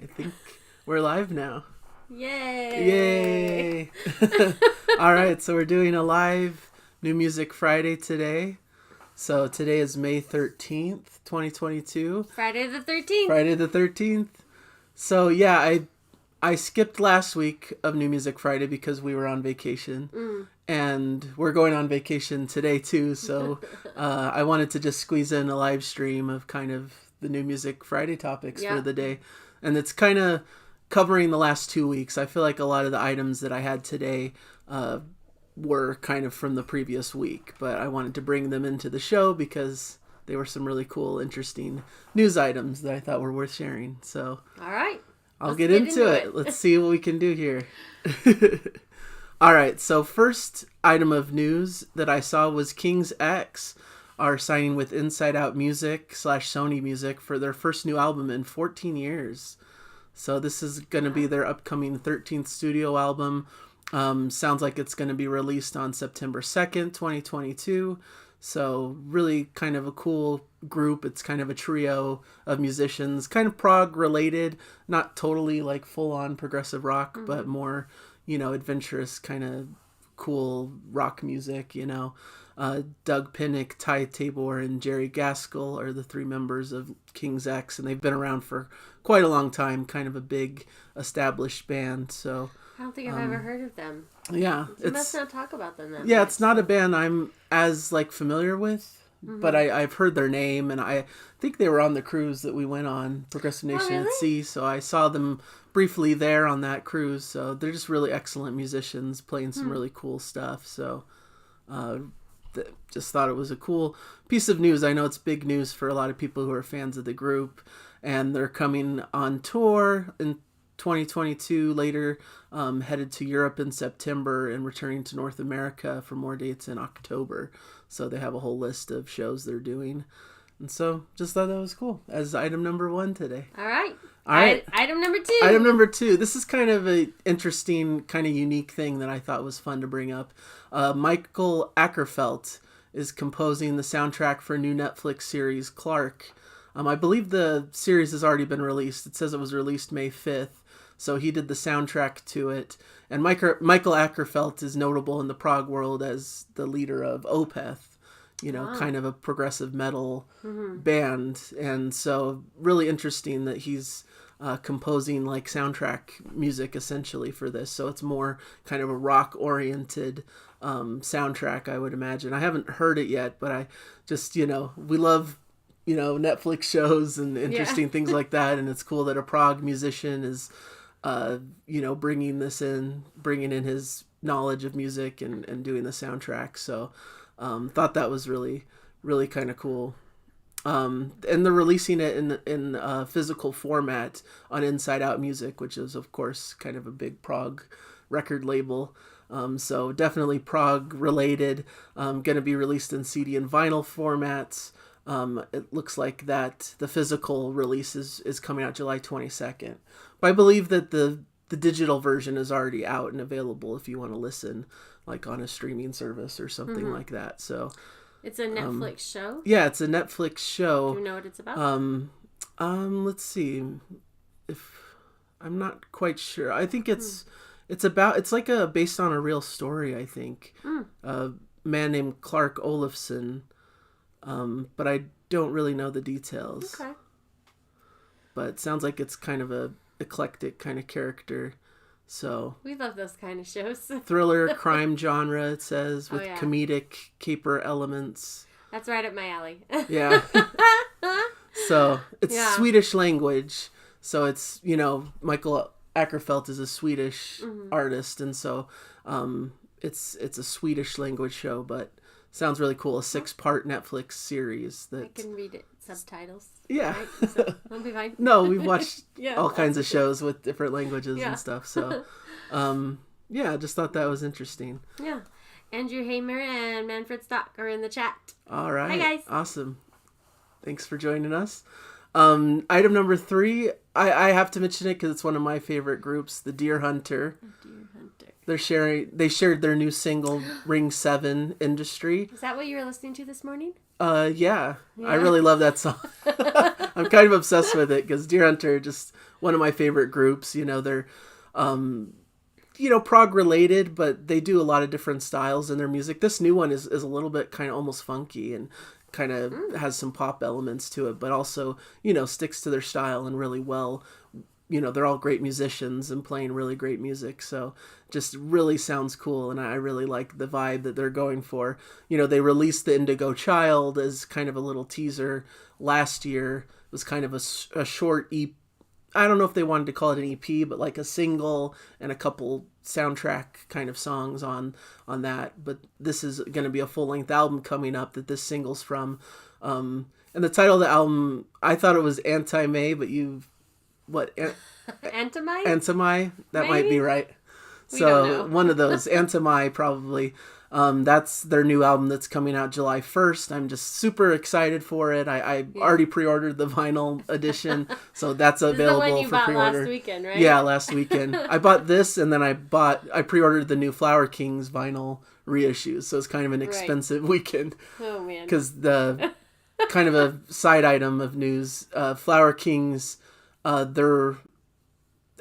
I think we're live now. Yay! All right, so we're doing a live New Music Friday today. So today is May 13th, 2022. Friday the 13th. Friday the 13th. So yeah, I skipped last week of New Music Friday because we were on vacation. And we're going on vacation today too, so I wanted to just squeeze in a live stream of kind of the New Music Friday topics for the day. And it's kind of covering the last 2 weeks. I feel like a lot of the items that I had today were kind of from the previous week, but I wanted to bring them into the show because they were some really cool, interesting news items that I thought were worth sharing. So, all right, I'll get into it. Let's see what we can do here. All right, so first item of news that I saw was King's X are signing with InsideOut Music / Sony Music for their first new album in 14 years. So this is going to be their upcoming 13th studio album. Sounds like it's going to be released on September 2nd, 2022. So really kind of a cool group. It's kind of a trio of musicians, kind of prog related, not totally like full on progressive rock, but more, adventurous kind of cool rock music, Doug Pinnick, Ty Tabor, and Jerry Gaskell are the three members of King's X, and they've been around for quite a long time, kind of a big established band. So I don't think I've ever heard of them. Yeah. You must not talk about them that Yeah, much. it's not a band I'm as familiar with, but I've heard their name, and I think they were on the cruise that we went on, Progressive Nation at Sea, so I saw them briefly there on that cruise. So they're just really excellent musicians playing some really cool stuff. So just thought it was a cool piece of news. I know it's big news for a lot of people who are fans of the group, and they're coming on tour in 2022 later, headed to Europe in September and returning to North America for more dates in October. So they have a whole list of shows they're doing. And so just thought that was cool as item number 1 today. All right. Item number 2. Item number 2. This is kind of a interesting, kind of unique thing that I thought was fun to bring up. Michael Akerfeldt is composing the soundtrack for a new Netflix series, Clark. I believe the series has already been released. It says it was released May 5th. So he did the soundtrack to it. And Michael Akerfeldt is notable in the prog world as the leader of Opeth, kind of a progressive metal band. And so really interesting that he's composing like soundtrack music essentially for this. So it's more kind of a rock-oriented soundtrack, I would imagine. I haven't heard it yet, but I just, we love Netflix shows and interesting things like that. And it's cool that a prog musician is, bringing in his knowledge of music and doing the soundtrack. So, thought that was really, really kind of cool. And they're releasing it in physical format on InsideOut Music, which is of course kind of a big prog record label. So definitely prog related, going to be released in CD and vinyl formats. It looks like that the physical release is coming out July 22nd. But I believe that the digital version is already out and available if you want to listen, like on a streaming service or something like that. So it's a Netflix show? Yeah, it's a Netflix show. Do you know what it's about? Let's see. I'm not quite sure. I think it's like based on a real story, I think. A man named Clark Olofsson. But I don't really know the details. Okay. But it sounds like it's kind of a eclectic kind of character. So we love those kind of shows. Thriller, crime genre, it says, with comedic caper elements. That's right up my alley. Yeah. So it's Swedish language. So it's, Michael Akerfeldt is a Swedish artist, and so it's a Swedish language show, but sounds really cool. A 6-part Netflix series that I can read it subtitles. Yeah. Right? So I'll be fine. No, we've watched all kinds of shows with different languages and stuff. So, I just thought that was interesting. Yeah. Andrew Hamer and Manfred Stock are in the chat. All right. Hi, guys. Awesome. Thanks for joining us. Item number 3, I have to mention it because it's one of my favorite groups, the Deer Hunter. They shared their new single Ring 7 Industry. Is that what you were listening to this morning? Yeah. I really love that song. I'm kind of obsessed with it because Deer Hunter, just one of my favorite groups. They're prog related, but they do a lot of different styles in their music. This new one is a little bit kind of almost funky and kind of has some pop elements to it, but also, sticks to their style and really well. They're all great musicians and playing really great music. So just really sounds cool. And I really like the vibe that they're going for. They released the Indigo Child as kind of a little teaser last year. It was kind of a short EP. I don't know if they wanted to call it an EP, but like a single and a couple soundtrack kind of songs on that. But this is going to be a full-length album coming up that this single's from. And the title of the album, I thought it was Antimai, but Antimai? Antimai? That Maybe? Might be right. We don't know. One of those. Antimai, probably. That's their new album that's coming out July 1st. I'm just super excited for it. I already pre-ordered the vinyl edition, so that's available this is the one you for bought pre-order. last weekend, right? Yeah, last weekend. I bought this, and then I pre-ordered the new Flower Kings vinyl reissues, so it's kind of an expensive weekend. Oh, man. Because the kind of a side item of news, Flower Kings, they're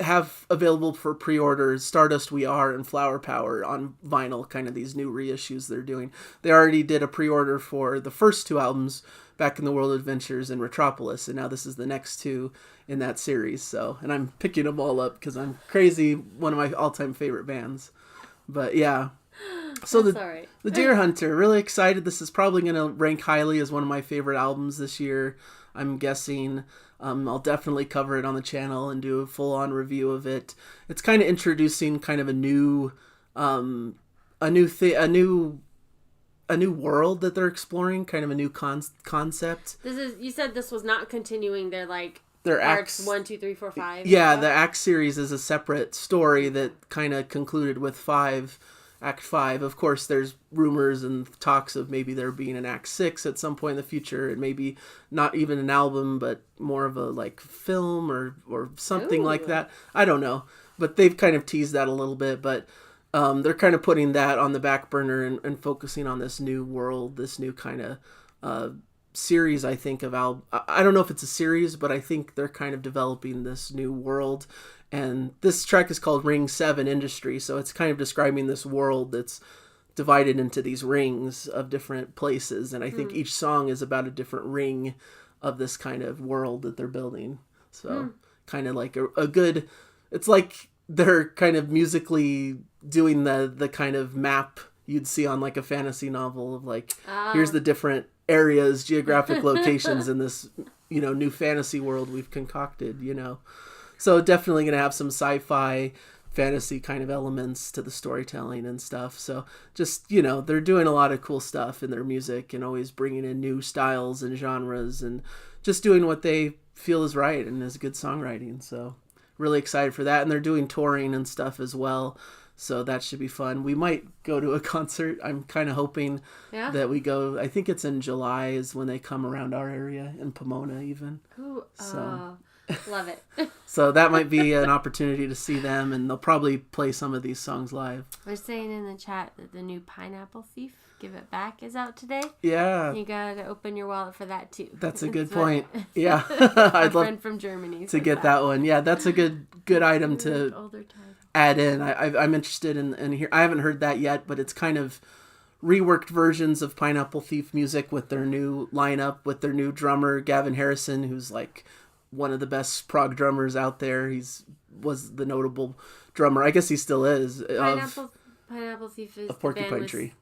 have available for pre-order Stardust We Are and Flower Power on vinyl, kind of these new reissues they're doing. They already did a pre-order for the first two albums, Back in the World Adventures and Retropolis, and now this is the next two in that series. And I'm picking them all up because I'm crazy, one of my all-time favorite bands. But yeah. So the Deer Hunter, really excited. This is probably going to rank highly as one of my favorite albums this year, I'm guessing. I'll definitely cover it on the channel and do a full-on review of it. It's kind of introducing kind of a new world that they're exploring, kind of a new concept. You said this was not continuing their Acts 1, 2, 3, 4, 5. Yeah, the Act series is a separate story that kind of concluded with Act 5. Of course, there's rumors and talks of maybe there being an Act 6 at some point in the future, and maybe not even an album, but more of a film or something like that. I don't know, but they've kind of teased that a little bit, but they're kind of putting that on the back burner and focusing on this new world, this new kind of series, I think, of I don't know if it's a series, but I think they're kind of developing this new world. And this track is called Ring 7 Industry, so it's kind of describing this world that's divided into these rings of different places, and I think each song is about a different ring of this kind of world that they're building. So kind of like a good, it's like they're kind of musically doing the kind of map you'd see on like a fantasy novel of here's the different areas, geographic locations in this, new fantasy world we've concocted, So definitely going to have some sci-fi fantasy kind of elements to the storytelling and stuff. So just, they're doing a lot of cool stuff in their music and always bringing in new styles and genres and just doing what they feel is right and is good songwriting. So really excited for that. And they're doing touring and stuff as well. So that should be fun. We might go to a concert. I'm kind of hoping that we go. I think it's in July is when they come around our area, in Pomona even. Ooh, so. Love it. So that might be an opportunity to see them, and they'll probably play some of these songs live. We're saying in the chat that the new Pineapple Thief, Give It Back, is out today. Yeah. You gotta open your wallet for that too. That's a good point. Yeah. I'd love from Germany to get that one. Yeah, that's a good item to add in. I'm interested in here. I haven't heard that yet, but it's kind of reworked versions of Pineapple Thief music with their new lineup, with their new drummer, Gavin Harrison, who's like one of the best prog drummers out there. Was the notable drummer. I guess he still is. Pineapple Thief is of Porcupine Tree.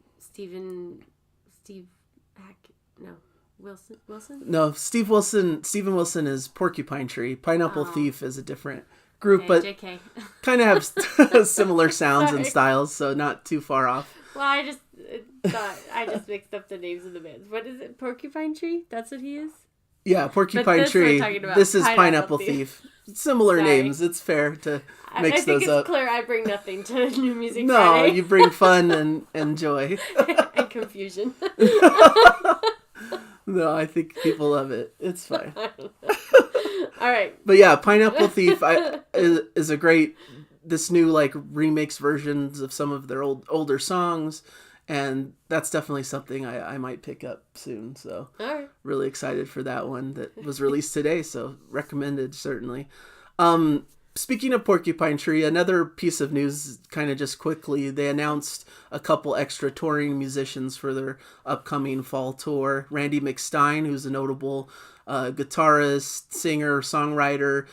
Wilson? No, Steve Wilson. Steven Wilson is Porcupine Tree. Pineapple Thief is a different group, but JK. kind of have similar sounds and styles, so not too far off. Well, I just mixed up the names of the bands. What is it? Porcupine Tree? That's what he is? Yeah, Porcupine Tree. This is Pineapple Thief. Similar names. It's fair to mix those up. I think it's clear I bring nothing to New Music No, Friday. you bring fun and joy. And confusion. No, I think people love it. It's fine. All right. But yeah, Pineapple Thief is a great this new like remix versions of some of their older songs, and that's definitely something I might pick up soon. So really excited for that one that was released today. So recommended, certainly. Speaking of Porcupine Tree, another piece of news, kind of just quickly, they announced a couple extra touring musicians for their upcoming fall tour. Randy McStine, who's a notable guitarist, singer, songwriter,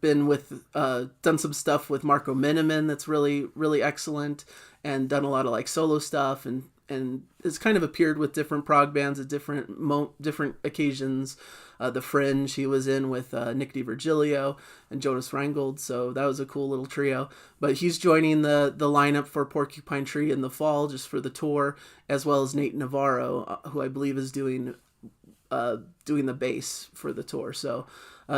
been with, done some stuff with Marco Miniman that's really, really excellent, and done a lot of like solo stuff, and has kind of appeared with different prog bands at different occasions. The Fringe he was in with Nick DiVirgilio and Jonas Reingold, so that was a cool little trio. But he's joining the lineup for Porcupine Tree in the fall, just for the tour, as well as Nate Navarro, who I believe is doing the bass for the tour. So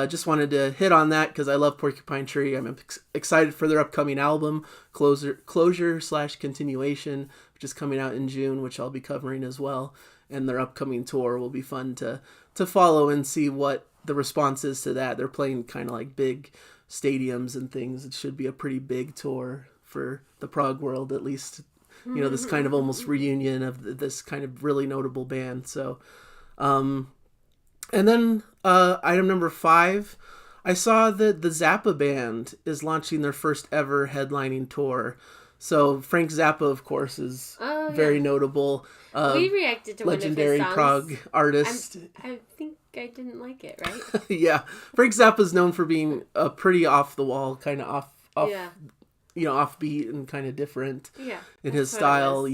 just wanted to hit on that because I love Porcupine Tree. I'm excited for their upcoming album, Closure/Continuation, which is coming out in June, which I'll be covering as well. And their upcoming tour will be fun to follow and see what the response is to that. They're playing kind of like big stadiums and things. It should be a pretty big tour for the prog world, at least. This kind of almost reunion of this kind of really notable band. So, and then item number 5, I saw that the Zappa band is launching their first ever headlining tour. So Frank Zappa, of course, is very notable. We reacted to legendary one of his prog artist. I think I didn't like it, right? Yeah, Frank Zappa is known for being a pretty off the wall, kind of offbeat and kind of different in his style.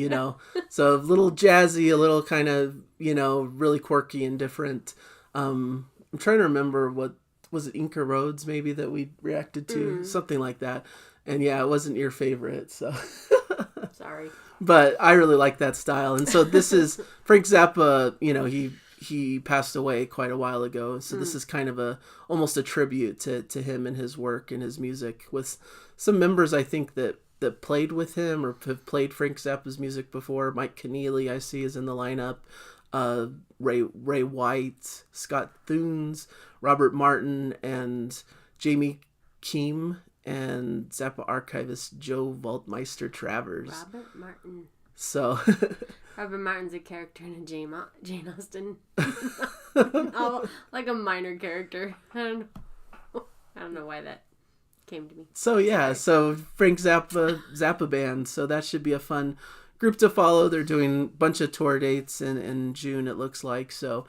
So a little jazzy, a little kind of really quirky and different. I'm trying to remember, what was it, Inca Roads maybe that we reacted to, something like that. And yeah, it wasn't your favorite, so sorry. But I really like that style. And so this is Frank Zappa, he passed away quite a while ago. So this is kind of almost a tribute to him and his work and his music, with some members I think that played with him or have played Frank Zappa's music before. Mike Keneally, I see, is in the lineup. Ray White, Scott Thunes, Robert Martin, and Jamie Keem, and Zappa archivist Joe Waldmeister Travers. Robert Martin. So Robert Martin's a character in a Jane Austen. Like a minor character. I don't know why that came to me. So yeah, so Frank Zappa band. So that should be a fun group to follow. They're doing a bunch of tour dates in June, it looks like. So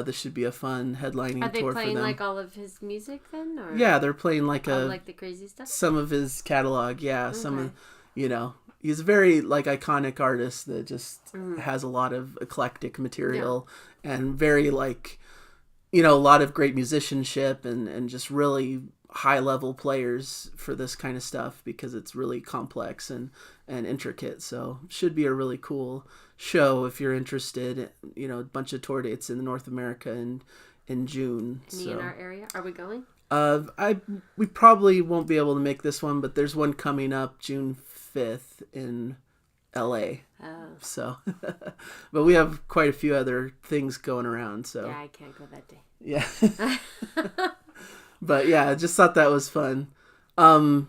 this should be a fun headlining tour for them. Are they playing like all of his music then? Or? Yeah, they're playing like like the crazy stuff? Some of his catalog, yeah. Okay. Some of, he's a very like iconic artist that just has a lot of eclectic material and very like, a lot of great musicianship and just really high level players for this kind of stuff because it's really complex and intricate. So should be a really cool show if you're interested. A bunch of tour dates in North America in June. Any in our area? Are we going? We probably won't be able to make this one, but there's one coming up June 5th in LA. Oh. So, but we have quite a few other things going around. So yeah, I can't go that day. Yeah. But yeah, I just thought that was fun. And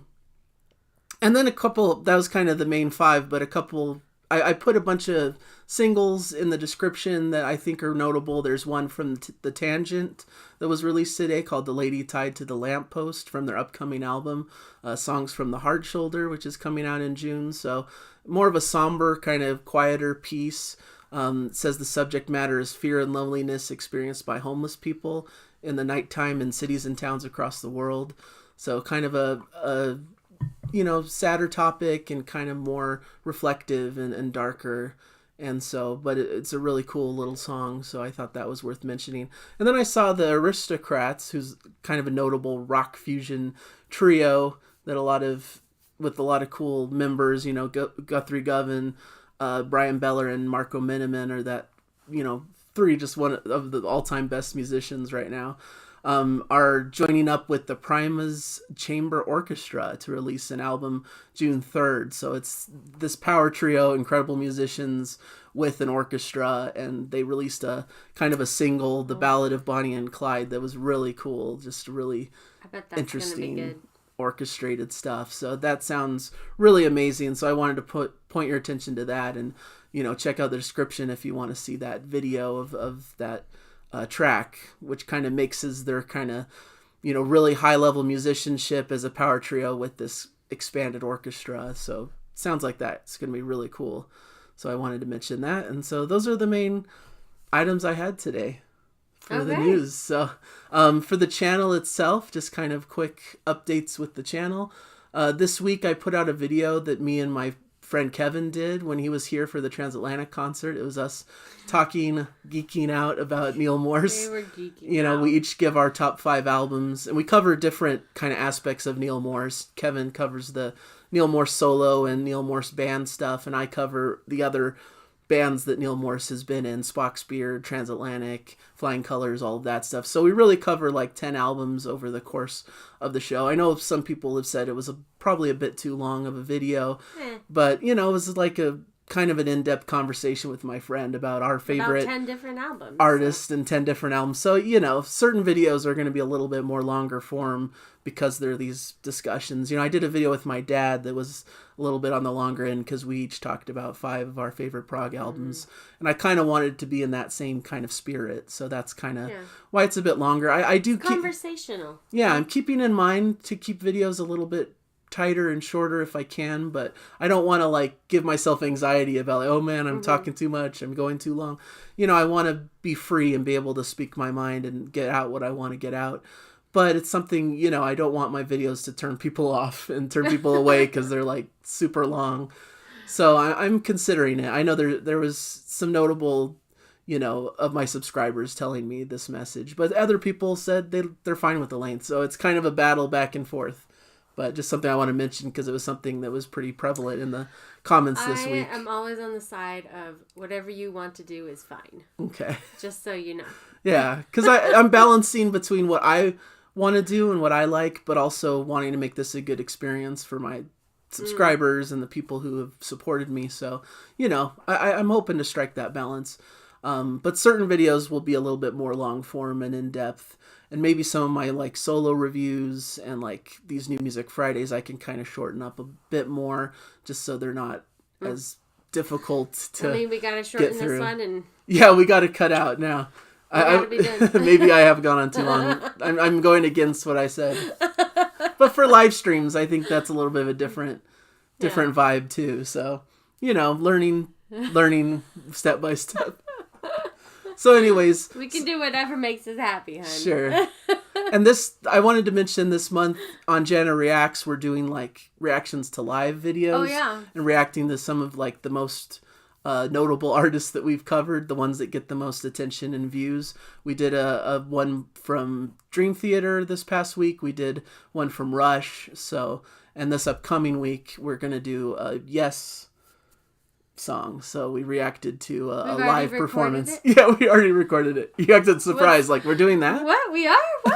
then a couple, that was kind of the main 5, but a couple, I put a bunch of singles in the description that I think are notable. There's one from The Tangent that was released today called The Lady Tied to the Lamppost from their upcoming album, Songs from the Hard Shoulder, which is coming out in June. So more of a somber, kind of quieter piece. It says the subject matter is fear and loneliness experienced by homeless people in the nighttime in cities and towns across the world. So kind of a sadder topic and kind of more reflective and darker. And so, but it's a really cool little song. So I thought that was worth mentioning. And then I saw the Aristocrats, who's kind of a notable rock fusion trio that with a lot of cool members, Guthrie Govan, Brian Beller and Marco Miniman are that, 3, just one of the all-time best musicians right now, are joining up with the Prima's Chamber Orchestra to release an album June 3rd. So it's this power trio, incredible musicians with an orchestra, and they released a kind of a single, The Ballad of Bonnie and Clyde, that was really cool, just really I bet that's interesting. Gonna be good. orchestrated stuff. So that sounds really amazing. So I wanted to point your attention to that, and check out the description if you want to see that video of that track, which kind of mixes their kind of really high level musicianship as a power trio with this expanded orchestra. So it sounds like that it's going to be really cool. So I wanted to mention that. And so those are the main items I had today for the news. So for the channel itself, just kind of quick updates with the channel. This week I put out a video that me and my friend Kevin did when he was here for the Transatlantic concert. It was us talking, geeking out about Neil Morse. We were geeking out. We each give our top 5 albums, and we cover different kind of aspects of Neil Morse. Kevin covers the Neil Morse solo and Neil Morse band stuff, and I cover the other bands that Neil Morse has been in: Spock's Beard, Transatlantic, Flying Colors, all of that stuff. So we really cover like 10 albums over the course of the show. I know some people have said it was probably a bit too long of a video, but it was like a kind of an in-depth conversation with my friend about our favorite 10 different albums, artists and 10 different albums. So, certain videos are going to be a little bit more longer form because they're these discussions. I did a video with my dad that was a little bit on the longer end because we each talked about 5 of our favorite prog albums. And I kind of wanted to be in that same kind of spirit. So that's kind of why it's a bit longer. I do keep conversational. Yeah, I'm keeping in mind to keep videos a little bit tighter and shorter if I can, but I don't want to give myself anxiety about oh man, I'm talking too much, I'm going too long. I want to be free and be able to speak my mind and get out what I want to get out. But it's something, I don't want my videos to turn people off and turn people away because they're super long. So I'm considering it. I know there was some notable, of my subscribers telling me this message, but other people said they're fine with the length. So it's kind of a battle back and forth. But just something I want to mention because it was something that was pretty prevalent in the comments this week. I am always on the side of whatever you want to do is fine. Okay. Just so you know. Yeah, because I'm balancing between what I want to do and what I like, but also wanting to make this a good experience for my subscribers and the people who have supported me. So, I'm hoping to strike that balance. But certain videos will be a little bit more long form and in depth. And maybe some of my solo reviews and these New Music Fridays I can kind of shorten up a bit more just so they're not as difficult to we got to shorten this one. And yeah, we got to cut out now. Maybe I have gone on too long. I'm going against what I said. But for live streams, I think that's a little bit of a different vibe too. So, learning step by step. So anyways, we can do whatever makes us happy, hon. Sure. And I wanted to mention this month on Jana Reacts, we're doing reactions to live videos. Oh, yeah. And reacting to some of the most notable artists that we've covered, the ones that get the most attention and views. We did a one from Dream Theater this past week. We did one from Rush. And this upcoming week, we're going to do a Yes song. So we reacted to a live performance. Yeah, we already recorded it. You acted surprised, we're doing that? What? We are? What?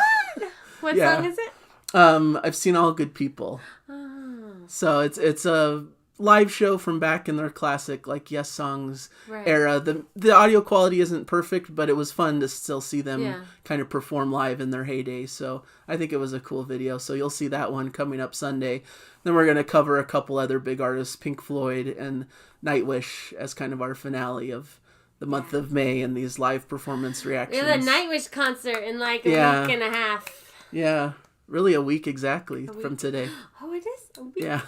What song is it? I've Seen All Good People. Oh. So it's a live show from back in their classic Yes Songs era. The audio quality isn't perfect, but it was fun to still see them kind of perform live in their heyday. So I think it was a cool video. So you'll see that one coming up Sunday. Then we're going to cover a couple other big artists, Pink Floyd and Nightwish, as kind of our finale of the month of May and these live performance reactions. We have a Nightwish concert in a week and a half. Yeah, really a week exactly from today. Oh, it is a week? Yeah.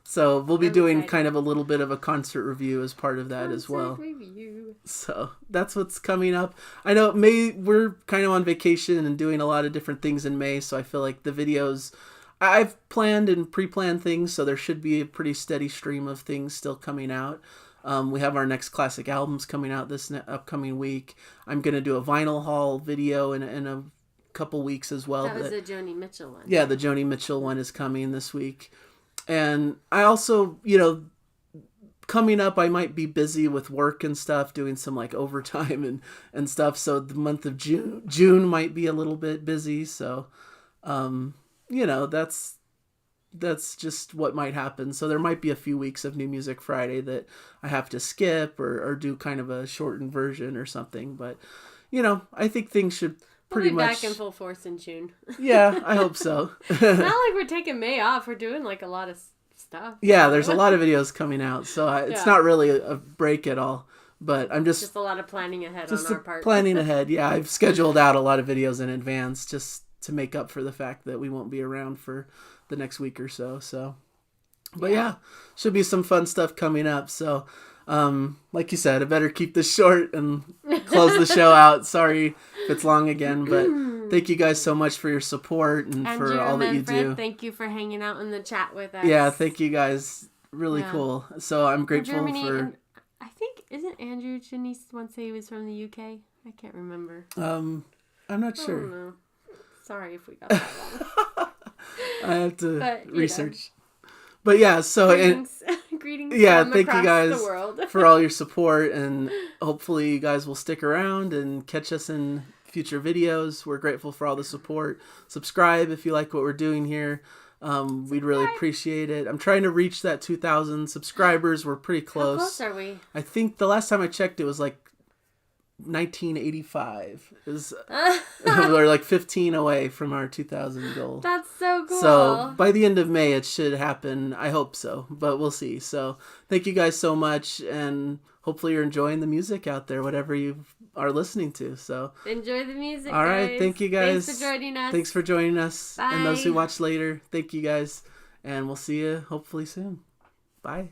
So we'll be doing kind of a little bit of a concert review as part of that as well. Review. So that's what's coming up. I know we're kind of on vacation and doing a lot of different things in May, so I feel like the videos, I've planned and pre-planned things, so there should be a pretty steady stream of things still coming out. We have our next classic albums coming out this upcoming week. I'm going to do a vinyl haul video in a couple weeks as well. That was the Joni Mitchell one. Yeah, the Joni Mitchell one is coming this week. And I also, coming up, I might be busy with work and stuff, doing some overtime and stuff. So the month of June might be a little bit busy. So, that's just what might happen. So there might be a few weeks of New Music Friday that I have to skip or do kind of a shortened version or something. But, I think things should pretty we'll be much back in full force in June. Yeah, I hope so. It's not like we're taking May off. We're doing like a lot of stuff. Yeah, there's a lot of videos coming out, so it's not really a break at all. But I'm just a lot of planning ahead on our part. Planning ahead. Yeah, I've scheduled out a lot of videos in advance just to make up for the fact that we won't be around for the next week or so. So, but yeah, should be some fun stuff coming up. So, like you said, I better keep this short and close the show out. Sorry if it's long again, but thank you guys so much for your support and for all that you do. Thank you for hanging out in the chat with us. Yeah, thank you guys. Really cool. So I'm grateful for. I think isn't Andrew Janice once say he was from the UK? I can't remember. I'm not sure. I don't know. Sorry if we got that wrong. I have to research. But yeah, so greetings yeah, from thank you guys the world. for all your support, and hopefully you guys will stick around and catch us in future videos. We're grateful for all the support. Subscribe if you like what we're doing here. We'd really appreciate it. I'm trying to reach that 2,000 subscribers. We're pretty close. How close are we? I think the last time I checked, it was like 1985. We're like 15 away from our 2,000 goal. That's so cool. So by the end of May, it should happen. I hope so, but we'll see. So thank you guys so much, and hopefully you're enjoying the music out there, whatever you are listening to. So enjoy the music. All right, guys. thank you guys. Thanks for joining us. Bye. And those who watch later, thank you guys, and we'll see you hopefully soon. Bye.